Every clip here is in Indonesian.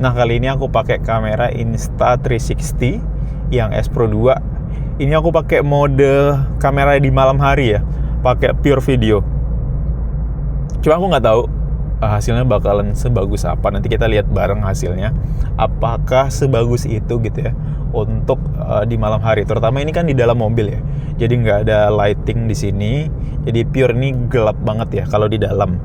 Nah, kali ini aku pakai kamera Insta360 yang S Pro 2. Ini aku pakai mode kamera di malam hari ya, pakai pure video. Cuma aku nggak tahu hasilnya bakalan sebagus apa. Nanti kita lihat bareng hasilnya. Apakah sebagus itu gitu ya untuk di malam hari. Terutama ini kan di dalam mobil ya. Jadi nggak ada lighting di sini. Jadi pure ini gelap banget ya kalau di dalam.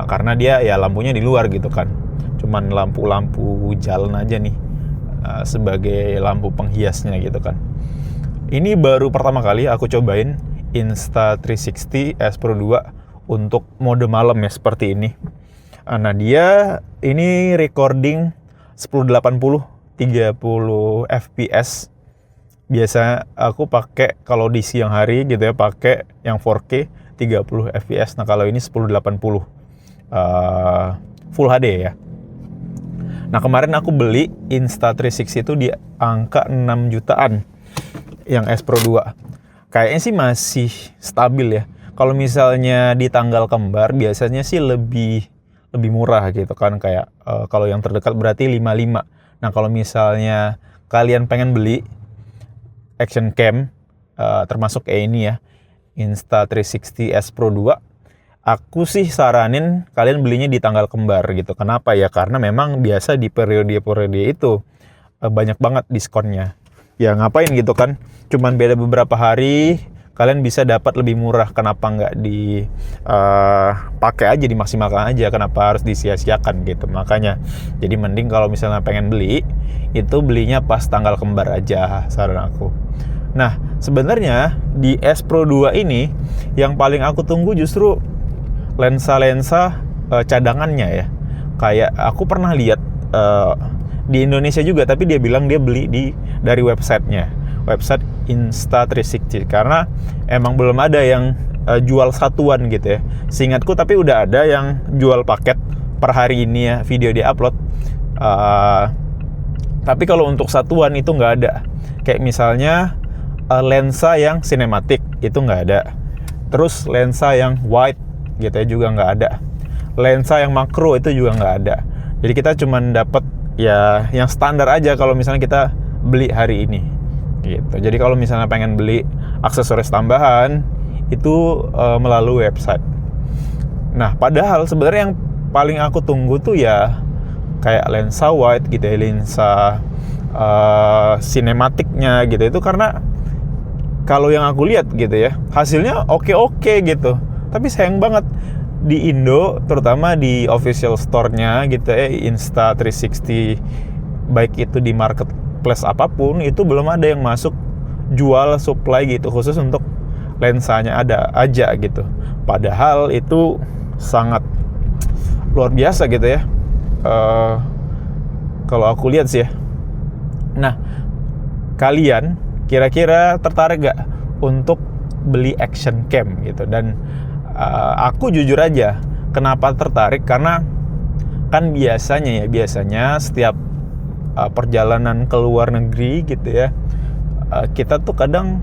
Karena dia ya lampunya di luar gitu kan. Cuman lampu-lampu jalan aja nih sebagai lampu penghiasnya gitu kan. Ini baru pertama kali aku cobain Insta360 S Pro 2 untuk mode malam ya seperti ini. Nah, dia ini recording 1080 30 fps. Biasa aku pakai kalau di siang hari gitu ya, pakai yang 4K 30 fps. Nah, kalau ini 1080 Full HD ya. Nah, kemarin aku beli Insta360 itu di angka 6 jutaan yang S Pro 2. Kayaknya sih masih stabil ya. Kalau misalnya di tanggal kembar biasanya sih lebih murah gitu kan, kayak kalau yang terdekat berarti 55. Nah, kalau misalnya kalian pengen beli action cam termasuk ini ya, Insta360 S Pro 2, aku sih saranin kalian belinya di tanggal kembar gitu. Kenapa ya? Karena memang biasa di periode itu banyak banget diskonnya. Ya ngapain gitu kan? Cuman beda beberapa hari, kalian bisa dapat lebih murah. Kenapa nggak dipakai aja, dimaksimalkan aja? Kenapa harus disia-siakan gitu? Makanya, jadi mending kalau misalnya pengen beli, itu belinya pas tanggal kembar aja, saran aku. Nah, sebenarnya di S Pro 2 ini, yang paling aku tunggu justru lensa-lensa cadangannya ya. Kayak aku pernah lihat di Indonesia juga, tapi dia bilang dia beli dari websitenya, website Insta360, karena emang belum ada yang jual satuan gitu ya. Seingatku tapi udah ada yang jual paket per hari ini ya, video di-upload. Tapi kalau untuk satuan itu nggak ada. Kayak misalnya lensa yang sinematik itu nggak ada. Terus lensa yang wide gitu ya juga nggak ada. Lensa yang makro itu juga nggak ada. Jadi kita cuman dapat ya yang standar aja kalau misalnya kita beli hari ini gitu. Jadi kalau misalnya pengen beli aksesoris tambahan itu melalui website. Nah, padahal sebenarnya yang paling aku tunggu tuh ya kayak lensa wide gitu ya, lensa sinematiknya gitu. Itu karena kalau yang aku lihat gitu ya, hasilnya oke gitu. Tapi sayang banget di Indo, terutama di official store-nya gitu ya, Insta360, baik itu di marketplace apapun, itu belum ada yang masuk jual supply gitu, khusus untuk lensanya ada aja gitu. Padahal itu sangat luar biasa gitu ya, kalau aku lihat sih ya. Nah, kalian kira-kira tertarik gak untuk beli action cam gitu? Dan aku jujur aja kenapa tertarik, karena kan biasanya setiap perjalanan ke luar negeri gitu ya, kita tuh kadang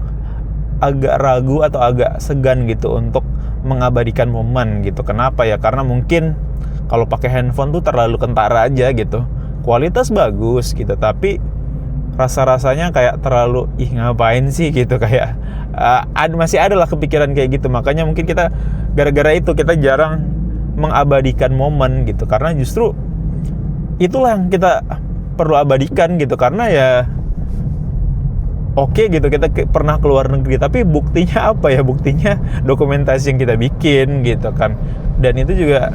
agak ragu atau agak segan gitu untuk mengabadikan momen gitu. Kenapa ya? Karena mungkin kalau pakai handphone tuh terlalu kentara aja gitu. Kualitas bagus gitu, tapi rasa-rasanya kayak terlalu ngapain sih gitu, kayak masih ada lah kepikiran kayak gitu. Makanya mungkin kita gara-gara itu kita jarang mengabadikan momen gitu, karena justru itulah yang kita perlu abadikan gitu. Karena ya oke gitu, kita pernah keluar negeri, tapi buktinya apa ya? Buktinya dokumentasi yang kita bikin gitu kan. Dan itu juga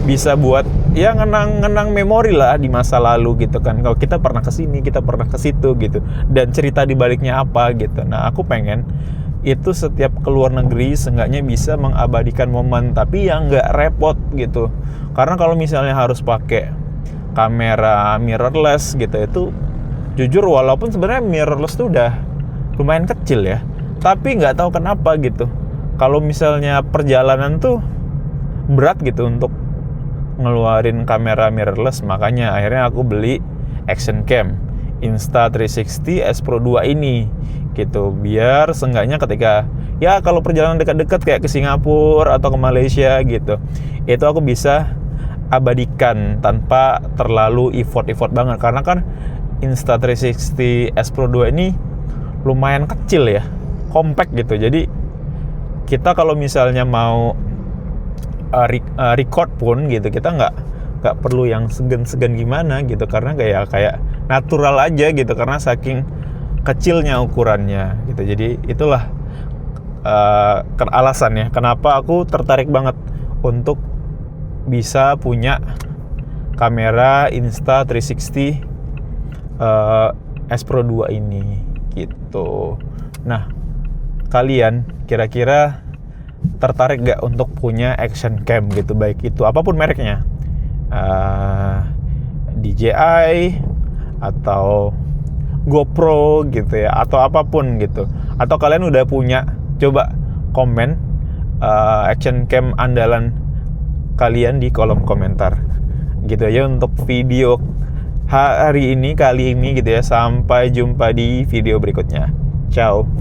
bisa buat ya ngenang memori lah di masa lalu gitu kan. Kalau kita pernah ke sini, kita pernah ke situ gitu, dan cerita di baliknya apa gitu. Nah, aku pengen itu setiap keluar negeri seenggaknya bisa mengabadikan momen, tapi yang nggak repot gitu. Karena kalau misalnya harus pakai kamera mirrorless gitu, itu jujur walaupun sebenarnya mirrorless tuh udah lumayan kecil ya, tapi nggak tahu kenapa gitu, kalau misalnya perjalanan tuh berat gitu untuk ngeluarin kamera mirrorless. Makanya akhirnya aku beli action cam Insta360 S Pro 2 ini gitu, biar seenggaknya ketika ya kalau perjalanan dekat-dekat kayak ke Singapura atau ke Malaysia gitu, itu aku bisa abadikan tanpa terlalu effort banget, karena kan Insta360 S Pro 2 ini lumayan kecil ya, compact gitu. Jadi kita kalau misalnya mau record pun gitu, kita nggak perlu yang segan gimana gitu, karena kayak natural aja gitu, karena saking kecilnya ukurannya gitu. Jadi itulah alasannya kenapa aku tertarik banget untuk bisa punya kamera Insta360 S Pro 2 ini gitu. Nah, kalian kira-kira tertarik gak untuk punya action cam gitu, baik itu apapun mereknya, DJI atau GoPro gitu ya, atau apapun gitu, atau kalian udah punya? Coba komen action cam andalan kalian di kolom komentar gitu ya untuk video kali ini gitu ya. Sampai jumpa di video berikutnya. Ciao.